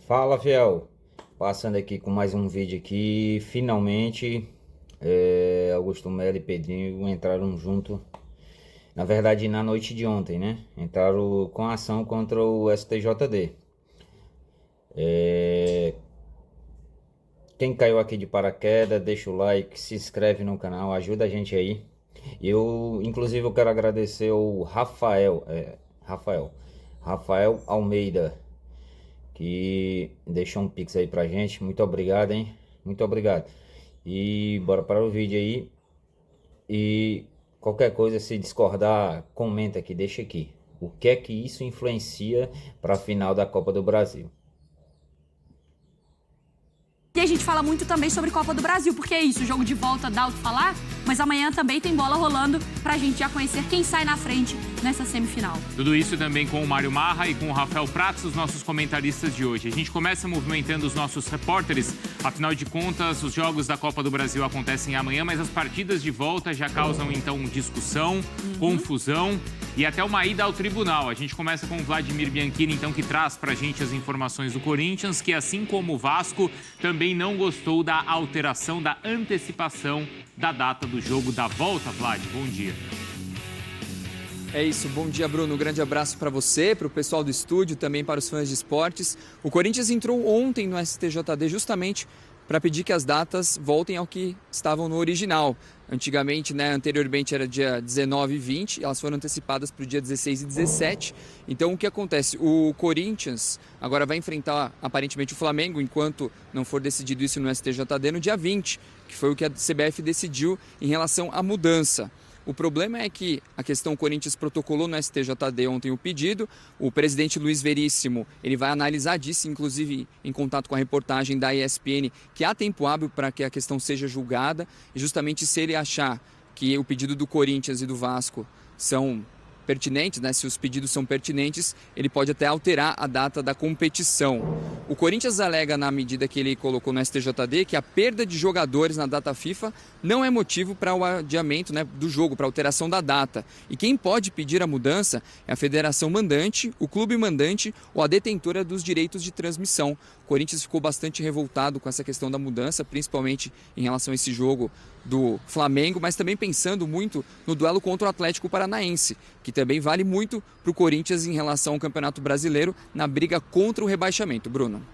Fala, fiel. Passando aqui com mais um vídeo aqui. Finalmente, Augusto Melo e Pedrinho entraram junto. Na verdade, na noite de ontem, né? Entraram com ação contra o STJD. Quem caiu aqui de paraquedas, deixa o like, se inscreve no canal, ajuda a gente aí. Inclusive, eu quero agradecer o Rafael Almeida, que deixou um pix aí pra gente. Muito obrigado, hein? Muito obrigado. E bora para o vídeo aí. E qualquer coisa, se discordar, comenta aqui, deixa aqui. O que é que isso influencia para a final da Copa do Brasil? E a gente fala muito também sobre Copa do Brasil, porque é isso, o jogo de volta dá o que falar, mas amanhã também tem bola rolando pra gente já conhecer quem sai na frente nessa semifinal. Tudo isso também com o Mário Marra e com o Rafael Prats, os nossos comentaristas de hoje. A gente começa movimentando os nossos repórteres, afinal de contas, os jogos da Copa do Brasil acontecem amanhã, mas as partidas de volta já causam então discussão, confusão e até uma ida ao tribunal. A gente começa com o Vladimir Bianchini, então, que traz pra gente as informações do Corinthians, que assim como o Vasco, também não gostou da alteração, da antecipação da data do jogo da volta. Vlad, bom dia. É isso, bom dia, Bruno. Um grande abraço para você, para o pessoal do estúdio, também para os fãs de esportes. O Corinthians entrou ontem no STJD justamente para pedir que as datas voltem ao que estavam no original. Antigamente, anteriormente era dia 19 e 20, elas foram antecipadas para o dia 16 e 17. Então, o que acontece? O Corinthians agora vai enfrentar, aparentemente, o Flamengo, enquanto não for decidido isso no STJD, no dia 20, que foi o que a CBF decidiu em relação à mudança. O problema é que a questão Corinthians protocolou no STJD ontem o pedido, o presidente Luiz Veríssimo ele vai analisar disso, inclusive em contato com a reportagem da ESPN, que há tempo hábil para que a questão seja julgada, e justamente se ele achar que o pedido do Corinthians e do Vasco são pertinentes, se os pedidos são pertinentes, ele pode até alterar a data da competição. O Corinthians alega na medida que ele colocou no STJD que a perda de jogadores na data FIFA não é motivo para o adiamento do jogo, para a alteração da data. E quem pode pedir a mudança é a federação mandante, o clube mandante ou a detentora dos direitos de transmissão. O Corinthians ficou bastante revoltado com essa questão da mudança, principalmente em relação a esse jogo do Flamengo, mas também pensando muito no duelo contra o Atlético Paranaense, que também vale muito para o Corinthians em relação ao Campeonato Brasileiro na briga contra o rebaixamento. Bruno.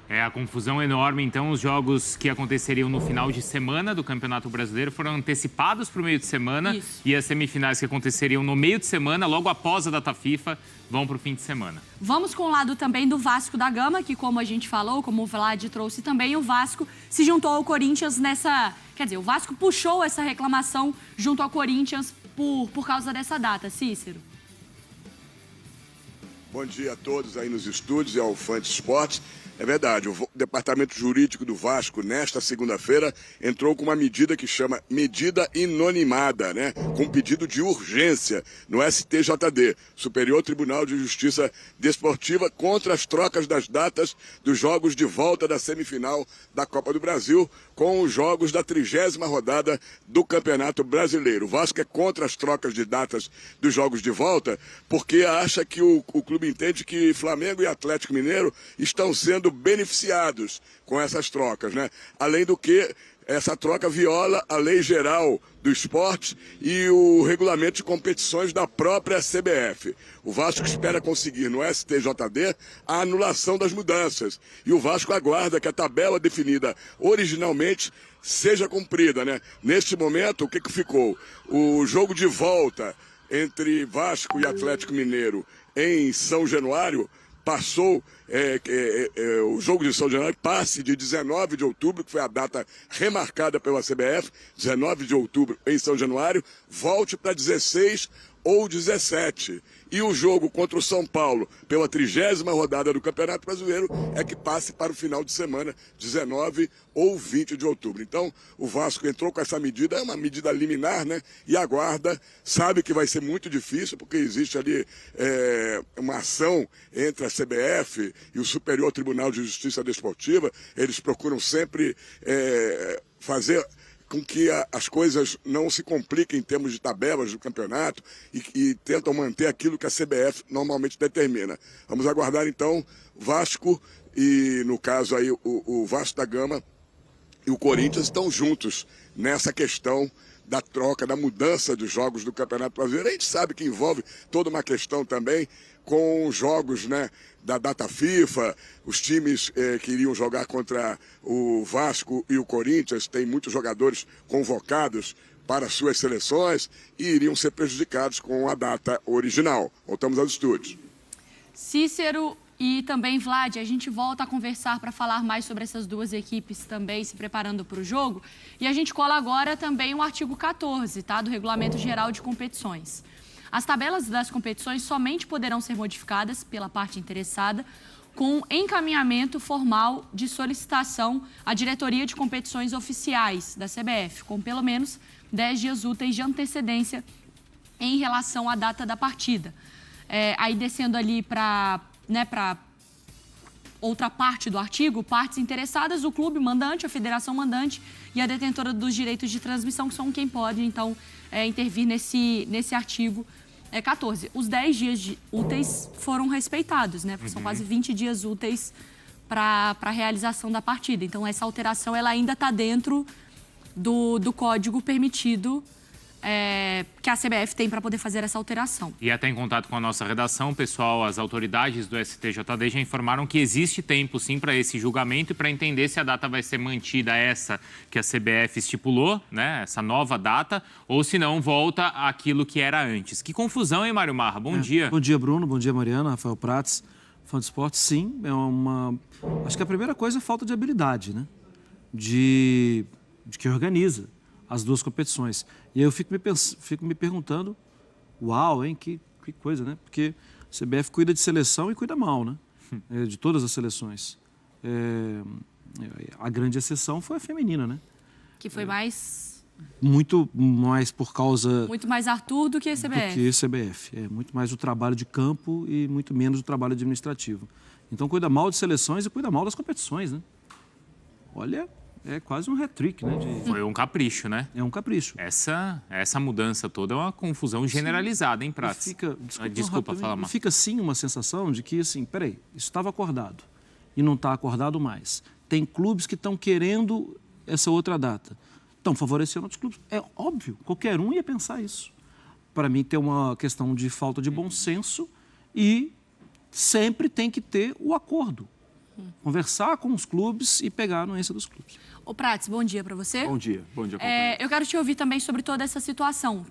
A confusão enorme, então, os jogos que aconteceriam no final de semana do Campeonato Brasileiro foram antecipados para o meio de semana. Isso. E as semifinais que aconteceriam no meio de semana, logo após a data FIFA, vão para o fim de semana. Vamos com o lado também do Vasco da Gama, que como a gente falou, como o Vlad trouxe também, o Vasco se juntou ao Corinthians nessa... Quer dizer, o Vasco puxou essa reclamação junto ao Corinthians por causa dessa data. Cícero. Bom dia a todos aí nos estúdios e ao fã de esportes. É verdade, o departamento jurídico do Vasco, nesta segunda-feira, entrou com uma medida que chama medida inonimada, com pedido de urgência no STJD, Superior Tribunal de Justiça Desportiva, contra as trocas das datas dos jogos de volta da semifinal da Copa do Brasil, com os jogos da 30ª rodada do Campeonato Brasileiro. O Vasco é contra as trocas de datas dos jogos de volta, porque acha que o clube entende que Flamengo e Atlético Mineiro estão sendo beneficiados com essas trocas, Além do que, essa troca viola a lei geral do esporte e o regulamento de competições da própria CBF. O Vasco espera conseguir no STJD a anulação das mudanças. E o Vasco aguarda que a tabela definida originalmente seja cumprida, Neste momento, o que ficou? O jogo de volta entre Vasco e Atlético Mineiro em São Januário passou, o jogo de São Januário passe de 19 de outubro, que foi a data remarcada pela CBF, 19 de outubro em São Januário, volte para 16 ou 17. E o jogo contra o São Paulo, pela 30ª rodada do Campeonato Brasileiro, é que passe para o final de semana, 19 ou 20 de outubro. Então, o Vasco entrou com essa medida, é uma medida liminar, e aguarda, sabe que vai ser muito difícil, porque existe ali uma ação entre a CBF e o Superior Tribunal de Justiça Desportiva. Eles procuram sempre fazer com que as coisas não se compliquem em termos de tabelas do campeonato e tentam manter aquilo que a CBF normalmente determina. Vamos aguardar então Vasco e, no caso aí, o Vasco da Gama e o Corinthians estão juntos nessa questão da troca, da mudança dos jogos do Campeonato Brasileiro. A gente sabe que envolve toda uma questão também com jogos, né, da data FIFA, os times que iriam jogar contra o Vasco e o Corinthians têm muitos jogadores convocados para suas seleções e iriam ser prejudicados com a data original. Voltamos aos estúdios. Cícero e também Vlad, a gente volta a conversar para falar mais sobre essas duas equipes também se preparando para o jogo. E a gente cola agora também o artigo 14, tá, do Regulamento Geral de Competições. As tabelas das competições somente poderão ser modificadas pela parte interessada com encaminhamento formal de solicitação à diretoria de competições oficiais da CBF, com pelo menos 10 dias úteis de antecedência em relação à data da partida. Aí descendo ali para outra parte do artigo, partes interessadas, o clube mandante, a federação mandante e a detentora dos direitos de transmissão, que são quem pode, então, intervir nesse artigo 14. Os 10 dias úteis foram respeitados, né? Porque são quase 20 dias úteis para a realização da partida. Então, essa alteração ela ainda está dentro do código permitido que a CBF tem para poder fazer essa alteração. E até em contato com a nossa redação, pessoal, as autoridades do STJD já informaram que existe tempo, sim, para esse julgamento e para entender se a data vai ser mantida essa que a CBF estipulou, né, essa nova data, ou se não, volta àquilo que era antes. Que confusão, hein, Mário Marra? Bom dia. Bom dia, Bruno. Bom dia, Mariana. Rafael Prats, fã de esporte. Sim, acho que a primeira coisa é a falta de habilidade, né? De quem organiza as duas competições. E aí eu fico me perguntando, uau, hein, que coisa, né? Porque a CBF cuida de seleção e cuida mal, né? De todas as seleções. A grande exceção foi a feminina, né? Que foi mais... Muito mais por causa... Muito mais Arthur do que a CBF. Do que a CBF. Muito mais o trabalho de campo e muito menos o trabalho administrativo. Então, cuida mal de seleções e cuida mal das competições, né? Olha... É quase um hat-trick, né? Foi um capricho, né? É um capricho. Essa mudança toda é uma confusão generalizada, hein, Prats? Desculpa falar mais. Fica, sim, uma sensação de que, assim, peraí, isso estava acordado e não está acordado mais. Tem clubes que estão querendo essa outra data. Estão favorecendo outros clubes. É óbvio, qualquer um ia pensar isso. Para mim, tem uma questão de falta de bom senso e sempre tem que ter o acordo. Conversar com os clubes e pegar a anuência dos clubes. Ô Prats, bom dia para você. Bom dia. Eu quero te ouvir também sobre toda essa situação.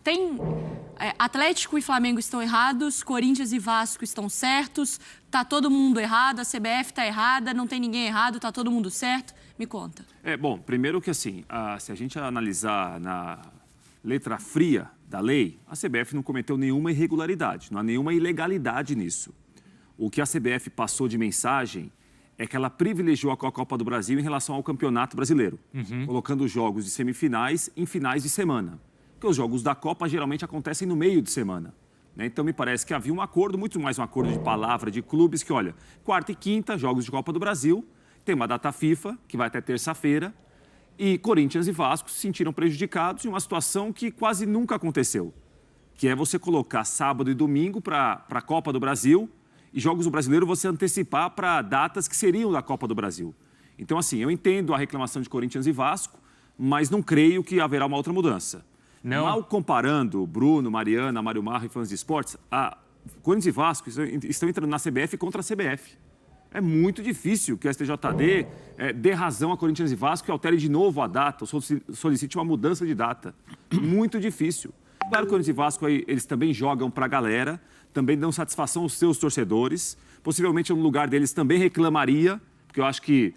Atlético e Flamengo estão errados, Corinthians e Vasco estão certos, tá todo mundo errado, a CBF está errada, não tem ninguém errado, tá todo mundo certo. Me conta. Bom, primeiro que assim, se a gente analisar na letra fria da lei, a CBF não cometeu nenhuma irregularidade, não há nenhuma ilegalidade nisso. O que a CBF passou de mensagem é que ela privilegiou a Copa do Brasil em relação ao Campeonato Brasileiro, colocando os jogos de semifinais em finais de semana. Porque os jogos da Copa geralmente acontecem no meio de semana, né? Então, me parece que havia um acordo, muito mais um acordo de palavra de clubes, que, olha, quarta e quinta, jogos de Copa do Brasil, tem uma data FIFA, que vai até terça-feira, e Corinthians e Vasco se sentiram prejudicados em uma situação que quase nunca aconteceu, que é você colocar sábado e domingo para a Copa do Brasil, e jogos do Brasileiro você antecipar para datas que seriam da Copa do Brasil. Então, assim, eu entendo a reclamação de Corinthians e Vasco, mas não creio que haverá uma outra mudança. Não. Mal comparando Bruno, Mariana, Mário Marra e fãs de esportes, Corinthians e Vasco estão entrando na CBF contra a CBF. É muito difícil que o STJD dê razão a Corinthians e Vasco e altere de novo a data, ou solicite uma mudança de data. Muito difícil. Claro que o Corinthians e Vasco eles também jogam para a galera, também dão satisfação aos seus torcedores. Possivelmente, no lugar deles, também reclamaria, porque eu acho que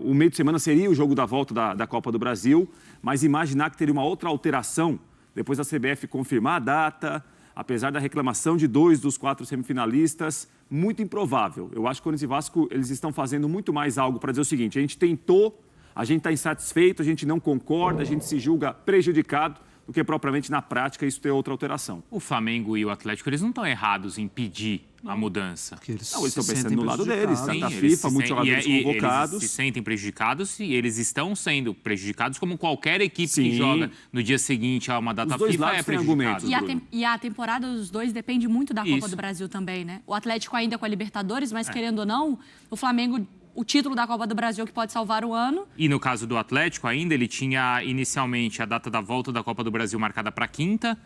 o meio de semana seria o jogo da volta da Copa do Brasil, mas imaginar que teria uma outra alteração, depois da CBF confirmar a data, apesar da reclamação de 2 dos 4 semifinalistas, muito improvável. Eu acho que o Corinthians e Vasco eles estão fazendo muito mais algo para dizer o seguinte: a gente tentou, a gente está insatisfeito, a gente não concorda, a gente se julga prejudicado, do que propriamente na prática isso ter outra alteração. O Flamengo e o Atlético, eles não estão errados em pedir a mudança. Porque eles Não, eles estão se pensando sentem no lado deles, prejudicados. da Sim, FIFA, se muitos jogadores convocados. Eles se sentem prejudicados e eles estão sendo prejudicados como qualquer equipe Sim. que joga no dia seguinte a uma data Os dois FIFA lados é têm prejudicado. argumentos. Bruno. E a temporada dos dois depende muito da Copa Isso. do Brasil também, né? O Atlético ainda com a Libertadores, mas querendo ou não, o Flamengo, o título da Copa do Brasil que pode salvar o ano. E no caso do Atlético ainda, ele tinha inicialmente a data da volta da Copa do Brasil marcada para quinta.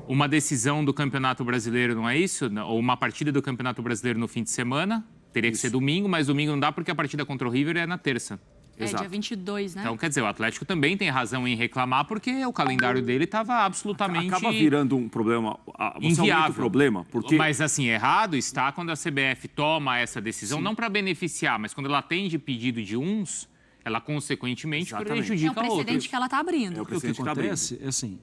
Uma decisão do Campeonato Brasileiro, não é isso? Ou uma partida do Campeonato Brasileiro no fim de semana. Teria que ser domingo, mas domingo não dá porque a partida contra o River é na terça. Exato. Dia 22, né? Então, quer dizer, o Atlético também tem razão em reclamar porque o calendário dele estava absolutamente Acaba virando um problema, você aumenta o inviável. problema, porque Mas, assim, errado está quando a CBF toma essa decisão, não para beneficiar, mas quando ela atende pedido de uns, ela, consequentemente, Exatamente. É um prejudica precedente outros. que ela está abrindo. É o Porque o que precedente que tá abrindo. acontece é assim,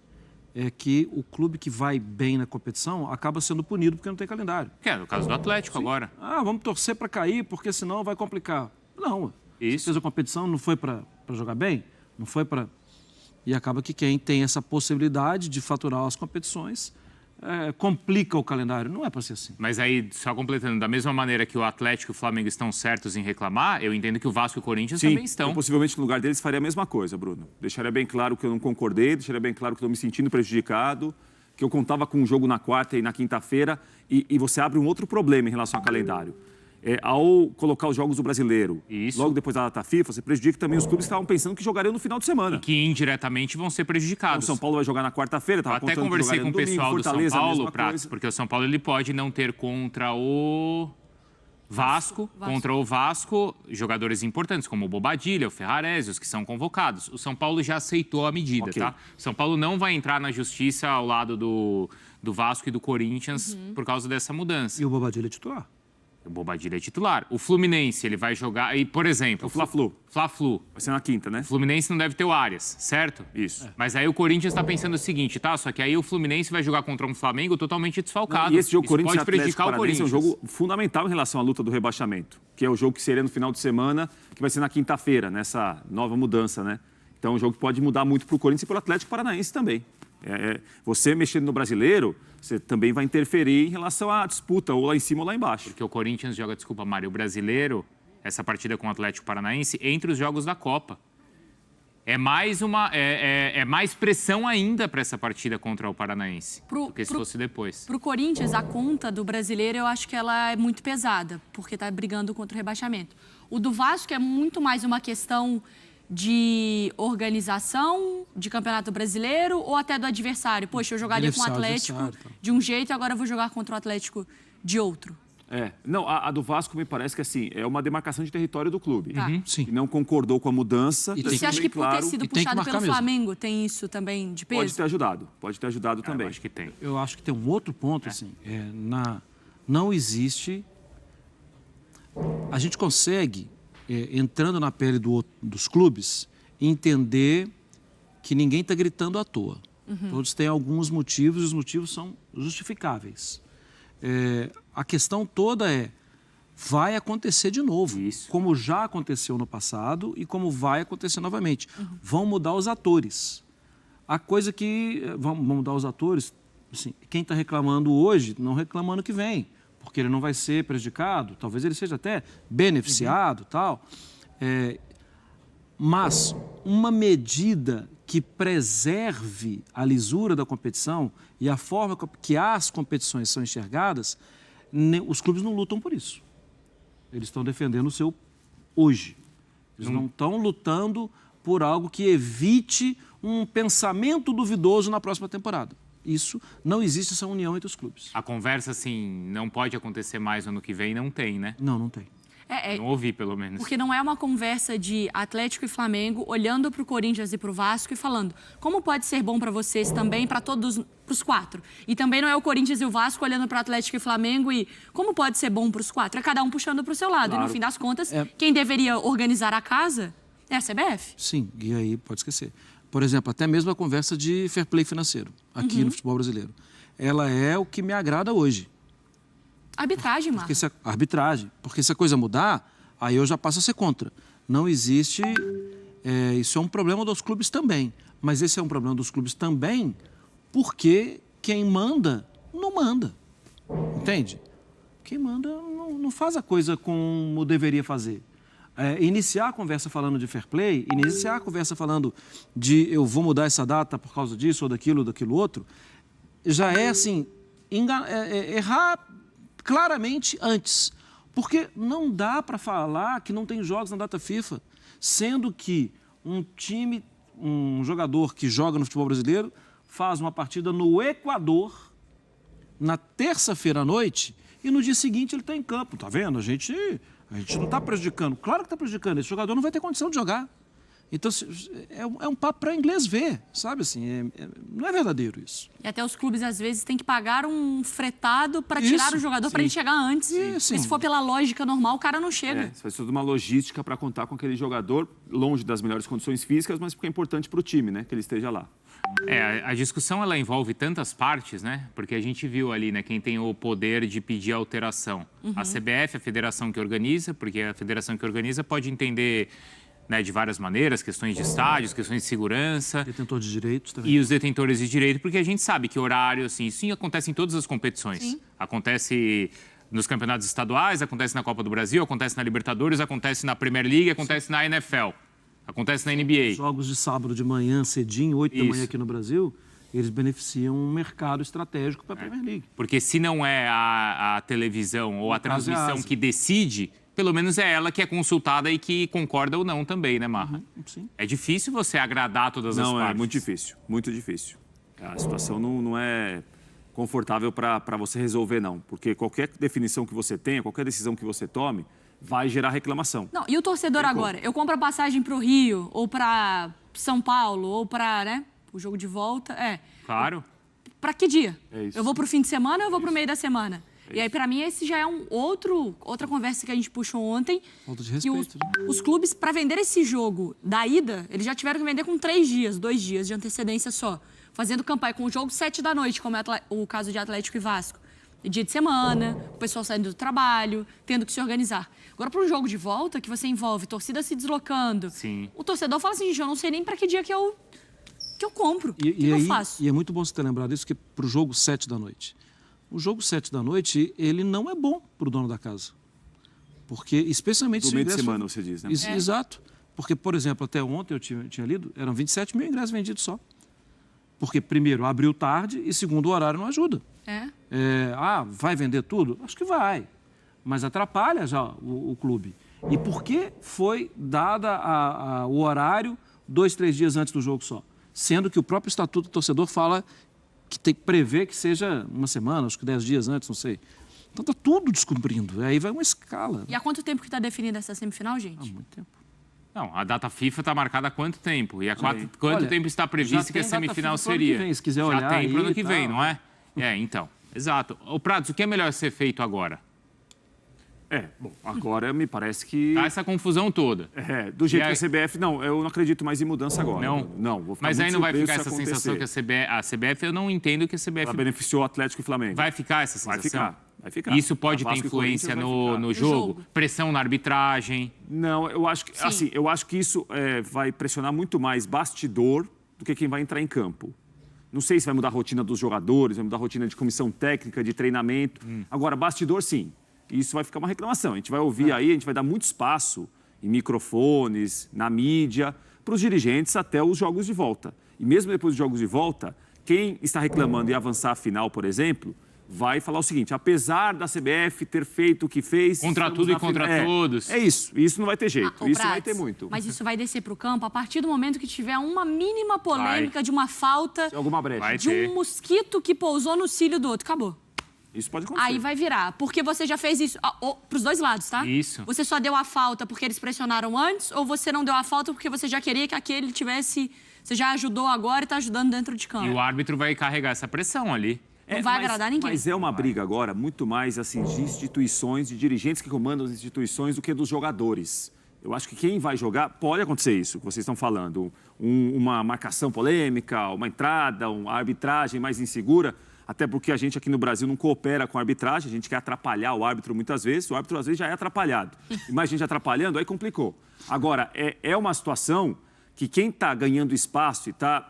é que o clube que vai bem na competição acaba sendo punido porque não tem calendário. Que é o caso do Atlético agora. Ah, vamos torcer para cair, porque senão vai complicar. Não, Isso. você fez a competição, não foi para jogar bem, não foi para... E acaba que quem tem essa possibilidade de faturar as competições complica o calendário. Não é para ser assim. Mas aí, só completando, da mesma maneira que o Atlético e o Flamengo estão certos em reclamar, eu entendo que o Vasco e o Corinthians sim, também estão. eu possivelmente no lugar deles faria a mesma coisa, Bruno. Deixaria bem claro que eu não concordei, deixaria bem claro que estou me sentindo prejudicado, que eu contava com um jogo na quarta e na quinta-feira, e você abre um outro problema em relação ao calendário. Ao colocar os jogos do Brasileiro, Isso. logo depois da data FIFA, você prejudica também os clubes que estavam pensando que jogariam no final de semana. Que indiretamente vão ser O prejudicados. São Paulo vai jogar na quarta-feira, Eu estava até contando que conversei jogaria com o no domingo, pessoal do São Fortaleza, a Paulo, mesma Pratos, coisa. porque o São Paulo ele pode não ter contra o Vasco, contra o Vasco, jogadores importantes como o Bobadilha, o Ferrarese, os que são convocados. O São Paulo já aceitou a medida, Ok. tá? O São Paulo não vai entrar na justiça ao lado do Vasco e do Corinthians por causa dessa mudança. E o Bobadilha é titular. O Bobadilha é titular. O Fluminense, ele vai jogar... E, por exemplo... O Fla-Flu. Fla-Flu. Vai ser na quinta, né? O Fluminense não deve ter o Arias, certo? Isso. Mas aí o Corinthians está pensando o seguinte, tá? Só que aí o Fluminense vai jogar contra um Flamengo totalmente desfalcado. E esse jogo Isso Corinthians e pode Atlético prejudicar o Paranaense é um Corinthians. jogo fundamental em relação à luta do rebaixamento, que é o jogo que seria no final de semana, que vai ser na quinta-feira, nessa nova mudança, né? Então é um jogo que pode mudar muito para o Corinthians e para o Atlético Paranaense também. Você mexendo no brasileiro, você também vai interferir em relação à disputa, ou lá em cima ou lá embaixo. Porque o Corinthians joga, desculpa, Mário, o brasileiro, essa partida com o Atlético Paranaense, entre os jogos da Copa. É mais mais pressão ainda para essa partida contra o Paranaense, do que se fosse depois. Pro Corinthians, a conta do brasileiro, eu acho que ela é muito pesada, porque tá brigando contra o rebaixamento. O do Vasco é muito mais uma questão de organização de Campeonato Brasileiro ou até do adversário. Poxa, eu jogaria com o Beneficiar o Atlético adversário, tá. de um jeito e agora eu vou jogar contra o Atlético de outro. Não, a do Vasco me parece que assim, é uma demarcação de território do clube. Tá. Sim. Que não concordou com a E mudança. tem deixando Você acha bem que por ter claro, sido e tem que puxado marcar pelo mesmo. Flamengo tem isso também de peso? pode ter ajudado também. Eu acho que tem. Eu acho que tem um outro ponto, assim, não existe... A gente consegue, entrando na pele dos clubes, entender que ninguém está gritando à toa. Todos têm alguns motivos e os motivos são justificáveis. A questão toda vai acontecer de novo, Isso. como já aconteceu no passado e como vai acontecer novamente. Vão mudar os atores. A coisa que... Vão mudar os atores, assim, quem está reclamando hoje não reclama ano que vem, porque ele não vai ser prejudicado, talvez ele seja até beneficiado, tal. Mas uma medida que preserve a lisura da competição e a forma que as competições são enxergadas, os clubes não lutam por isso. Eles estão defendendo o seu hoje. Eles não estão lutando por algo que evite um pensamento duvidoso na próxima temporada. Isso, não existe essa união entre os clubes. A conversa, assim, não pode acontecer mais no ano que vem, não tem, né? Não tem. Não ouvi, pelo menos. Porque não é uma conversa de Atlético e Flamengo olhando para o Corinthians e para o Vasco e falando como pode ser bom para vocês também, para todos, para os quatro. E também não é o Corinthians e o Vasco olhando para Atlético e Flamengo e como pode ser bom para os quatro. É cada um puxando para o seu lado. Claro. E no fim das contas, quem deveria organizar a casa é a CBF. Sim, e aí pode esquecer. Por exemplo, até mesmo a conversa de fair play financeiro aqui no futebol brasileiro. Ela é o que me agrada hoje. Arbitragem, Marcos. Arbitragem. Porque se a coisa mudar, aí eu já passo a ser contra. Não existe... isso é um problema dos clubes também. Mas esse é um problema dos clubes também, porque quem manda, não manda. Entende? Quem manda não faz a coisa como deveria fazer. Iniciar a conversa falando de fair play, iniciar a conversa falando de eu vou mudar essa data por causa disso ou daquilo outro, já é assim, errar claramente antes. Porque não dá para falar que não tem jogos na data FIFA, sendo que um jogador que joga no futebol brasileiro faz uma partida no Equador na terça-feira à noite e no dia seguinte ele está em campo. Tá vendo? A gente não está prejudicando. Claro que está prejudicando. Esse jogador não vai ter condição de jogar. Então, é um papo para inglês ver, sabe assim? Não é verdadeiro isso. E até os clubes, às vezes, têm que pagar um fretado para tirar o jogador para ele chegar antes. E se for pela lógica normal, o cara não chega. Isso faz toda uma logística para contar com aquele jogador longe das melhores condições físicas, mas porque é importante para o time, né? Que ele esteja lá. A discussão ela envolve tantas partes, né? Porque a gente viu ali, né, quem tem o poder de pedir alteração. A CBF, a federação que organiza, porque a federação que organiza pode entender, né, de várias maneiras, questões de estádios, questões de segurança. Detentor de direitos também. E os detentores de direito, porque a gente sabe que horário, assim, isso acontece em todas as competições. Sim. Acontece nos campeonatos estaduais, acontece na Copa do Brasil, acontece na Libertadores, acontece na Premier League, acontece na NFL, acontece na NBA. Jogos de sábado de manhã, cedinho, 8 da manhã aqui no Brasil, eles beneficiam um mercado estratégico para a Premier League. Porque se não é a televisão ou a transmissão que decide, pelo menos é ela que é consultada e que concorda ou não também, né, Marra? Sim. É difícil você agradar todas as partes. Não, é muito difícil, muito difícil. A situação não é confortável para você resolver, não. Porque qualquer definição que você tenha, qualquer decisão que você tome, vai gerar reclamação. Não, e o torcedor agora? Eu compro a passagem para o Rio, ou para São Paulo, ou para, né, o jogo de volta. Claro. Para que dia? É isso. Eu vou para o fim de semana ou eu vou para o meio da semana? E aí, para mim, esse já é outra conversa que a gente puxou ontem. Falta de respeito. Os clubes, para vender esse jogo da ida, eles já tiveram que vender com 3 dias, 2 dias de antecedência só. Fazendo campanha com o jogo 7 da noite, como é o caso de Atlético e Vasco. Dia de semana, o pessoal saindo do trabalho, tendo que se organizar. Agora, para um jogo de volta, que você envolve torcida se deslocando, sim, o torcedor fala assim, gente, eu não sei nem para que dia que eu compro, o que eu faço. E é muito bom você ter lembrado isso, que para o jogo 7 da noite. O jogo 7 da noite, ele não é bom para o dono da casa. Porque, especialmente... Do meio de semana, você diz, né? Exato. Porque, por exemplo, até ontem eu tinha lido, eram 27 mil ingressos vendidos só. Porque, primeiro, abriu tarde e, segundo, o horário não ajuda. Vai vender tudo? Acho que vai. Mas atrapalha já o clube. E por que foi dada o horário 2, 3 dias antes do jogo só? Sendo que o próprio Estatuto do Torcedor fala que tem que prever que seja uma semana, acho que 10 dias antes, não sei. Então está tudo descumprindo. Aí vai uma escala. E há quanto tempo que está definida essa semifinal, gente? Há muito tempo. Não, a data FIFA está marcada há quanto tempo? E há quanto tempo está previsto que a semifinal seria? Vem, se quiser olhar, já tem para o ano que vem, tal, não é? Então. Exato. Ô, Pratos, o que é melhor ser feito agora? Agora me parece que... Tá essa confusão toda. Do jeito que a CBF... Não, eu não acredito mais em mudança agora. Não, vou ficar mas aí muito não vai surpreso ficar se essa sensação que a CBF... Eu não entendo que a CBF... Ela beneficiou o Atlético e Flamengo. Vai ficar essa sensação? Vai ficar. Isso pode ter influência no jogo? Pressão na arbitragem? Não, eu acho que, assim, eu acho que isso vai pressionar muito mais bastidor do que quem vai entrar em campo. Não sei se vai mudar a rotina dos jogadores, vai mudar a rotina de comissão técnica, de treinamento. Agora, bastidor, sim. Isso vai ficar uma reclamação. A gente vai ouvir aí, a gente vai dar muito espaço em microfones, na mídia, para os dirigentes até os jogos de volta. E mesmo depois dos jogos de volta, quem está reclamando e avançar a final, por exemplo, vai falar o seguinte: apesar da CBF ter feito o que fez... Contra tudo e contra todos. É isso. Isso não vai ter jeito. Isso vai ter muito. Mas isso vai descer para o campo a partir do momento que tiver uma mínima polêmica de uma falta... Alguma brecha. De um mosquito que pousou no cílio do outro. Acabou. Isso pode acontecer. Aí vai virar. Porque você já fez isso para os dois lados, tá? Isso. Você só deu a falta porque eles pressionaram antes ou você não deu a falta porque você já queria que aquele tivesse... Você já ajudou agora e está ajudando dentro de campo. E o árbitro vai carregar essa pressão ali. Não vai agradar ninguém. Mas é uma briga agora muito mais assim de instituições, de dirigentes que comandam as instituições do que dos jogadores. Eu acho que quem vai jogar, pode acontecer isso que vocês estão falando. Uma marcação polêmica, uma entrada, uma arbitragem mais insegura. Até porque a gente aqui no Brasil não coopera com a arbitragem, a gente quer atrapalhar o árbitro muitas vezes. O árbitro às vezes já é atrapalhado. E mais gente atrapalhando, aí complicou. Agora, é uma situação que quem está ganhando espaço e está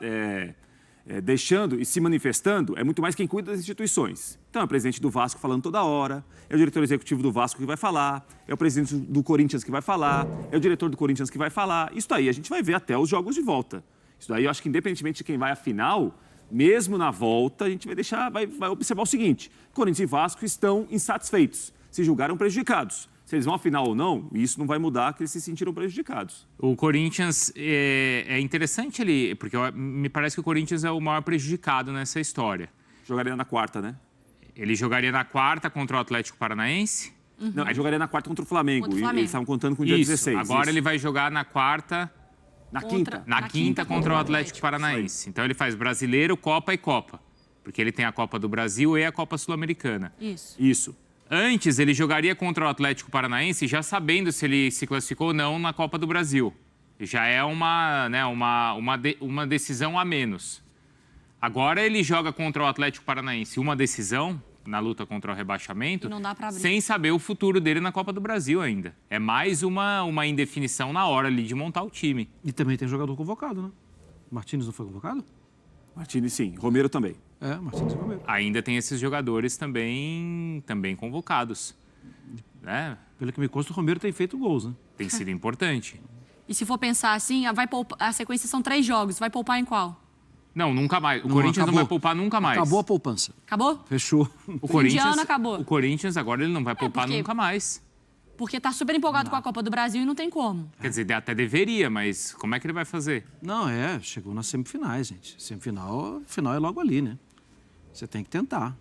deixando e se manifestando é muito mais quem cuida das instituições. Então, é o presidente do Vasco falando toda hora, é o diretor executivo do Vasco que vai falar, é o presidente do Corinthians que vai falar, é o diretor do Corinthians que vai falar. Isso daí a gente vai ver até os jogos de volta. Isso daí eu acho que, independentemente de quem vai à final, mesmo na volta, a gente vai observar o seguinte: Corinthians e Vasco estão insatisfeitos, se julgaram prejudicados. Se eles vão à final ou não, isso não vai mudar, que eles se sentiram prejudicados. O Corinthians é interessante ali, porque me parece que o Corinthians é o maior prejudicado nessa história. Jogaria na quarta, né? Ele jogaria na quarta contra o Atlético Paranaense? Não, aí jogaria na quarta contra o Flamengo. Contra o Flamengo. Eles estavam contando com o dia Isso. 16. Agora isso. ele vai jogar na quarta... Na quinta. Na quinta contra o Atlético Paranaense. Então ele faz Brasileiro, Copa e Copa. Porque ele tem a Copa do Brasil e a Copa Sul-Americana. Isso. Antes, ele jogaria contra o Atlético Paranaense já sabendo se ele se classificou ou não na Copa do Brasil. Já é uma decisão a menos. Agora ele joga contra o Atlético Paranaense uma decisão na luta contra o rebaixamento, E não dá pra abrir. sem saber o futuro dele na Copa do Brasil ainda. É mais uma indefinição na hora ali de montar o time. E também tem jogador convocado, né? Martínez não foi convocado? Martini, sim. Romero também. É, Martínez e Romero. Ainda tem esses jogadores também convocados. Né? Pelo que me consta, o Romero tem feito gols, né? Tem sido importante. E se for pensar assim, a sequência são 3 jogos. Vai poupar em qual? Não, nunca mais. O Não, Corinthians não acabou. vai poupar nunca mais. Acabou a poupança. Acabou? Fechou. O Corinthians, ano acabou. O Corinthians agora ele não vai poupar porque- nunca mais. Porque tá super empolgado com a Copa do Brasil e não tem como. Quer dizer, até deveria, mas como é que ele vai fazer? Não, chegou nas semifinais, gente. Final é logo ali, né? Você tem que tentar.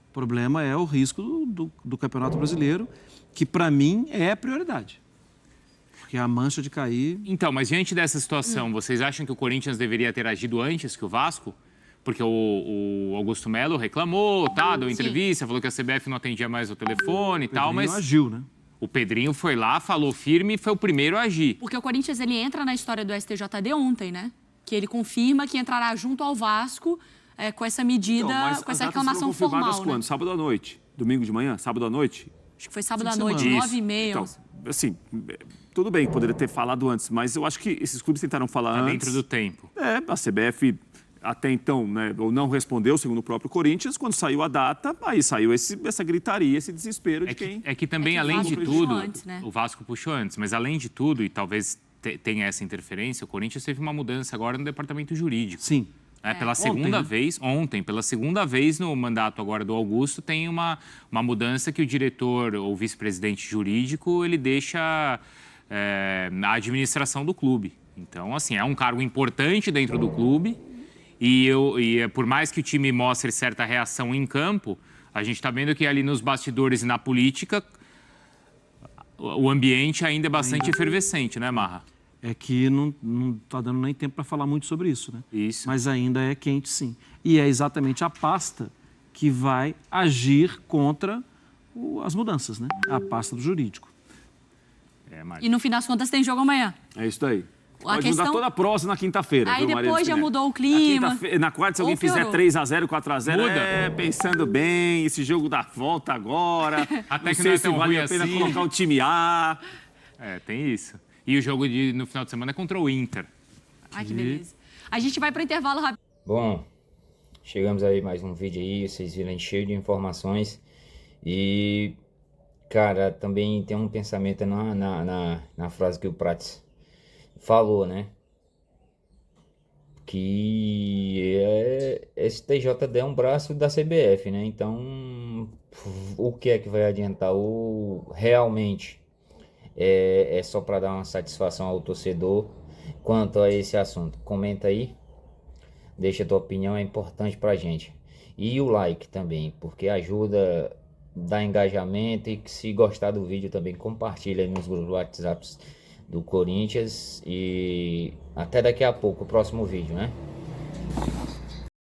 O problema é o risco do Campeonato Brasileiro, que para mim é a prioridade. Porque a mancha de cair... Então, mas diante dessa situação, vocês acham que o Corinthians deveria ter agido antes que o Vasco? Porque o Augusto Melo reclamou, deu entrevista, falou que a CBF não atendia mais o telefone e tal, mas Pedrinho agiu, né? o Pedrinho foi lá, falou firme e foi o primeiro a agir. Porque o Corinthians, ele entra na história do STJD ontem, né? Que ele confirma que entrará junto ao Vasco com essa medida, Então, mas com as essa datas foram reclamação confirmadas formal, quando? né? Sábado à noite? Domingo de manhã? Sábado à noite? Acho que foi sábado Fim à de noite, semana. 9h30. Então, assim, tudo bem, poderia ter falado antes, mas eu acho que esses clubes tentaram falar Tá antes. dentro do tempo. A CBF até então, né, ou não respondeu, segundo o próprio Corinthians. Quando saiu a data, aí saiu essa gritaria, esse desespero de quem... É que também, É que o além Vasco de puxou tudo, antes, né? o Vasco puxou antes, mas além de tudo, e talvez tenha essa interferência, o Corinthians teve uma mudança agora no departamento jurídico. Sim. Pela segunda vez, pela segunda vez no mandato agora do Augusto, tem uma mudança que o diretor ou vice-presidente jurídico, ele deixa a administração do clube. Então, assim, é um cargo importante dentro do clube e por mais que o time mostre certa reação em campo, a gente está vendo que ali nos bastidores e na política, o ambiente ainda é bastante efervescente, né, Marra? É que não está dando nem tempo para falar muito sobre isso, né? Isso. Mas ainda é quente, sim. E é exatamente a pasta que vai agir contra as mudanças, né? A pasta do jurídico. E no fim das contas tem jogo amanhã. É isso daí. A Pode questão- mudar toda a prosa na quinta-feira. Aí viu, Maria depois já Spinelli? mudou o clima. Na quarta, se alguém Ou fizer piorou. 3-0, 4-0, Muda. pensando bem, esse jogo dá volta agora. Até não que sei não é se tão vale ruim a pena assim. colocar o time A. Tem isso. E o jogo no final de semana é contra o Inter. Ai, que beleza. A gente vai para o intervalo rápido. Bom, chegamos aí mais um vídeo aí, vocês viram cheio de informações. E, cara, também tem um pensamento na frase que o Prats falou, né? Que esse TJD é um braço da CBF, né? Então, o que é que vai adiantar? Realmente é só para dar uma satisfação ao torcedor quanto a esse assunto. Comenta aí, deixa a tua opinião, é importante pra gente. E o like também, porque ajuda, dá engajamento, e se gostar do vídeo também compartilha aí nos grupos WhatsApp do Corinthians. E até daqui a pouco, o próximo vídeo, né?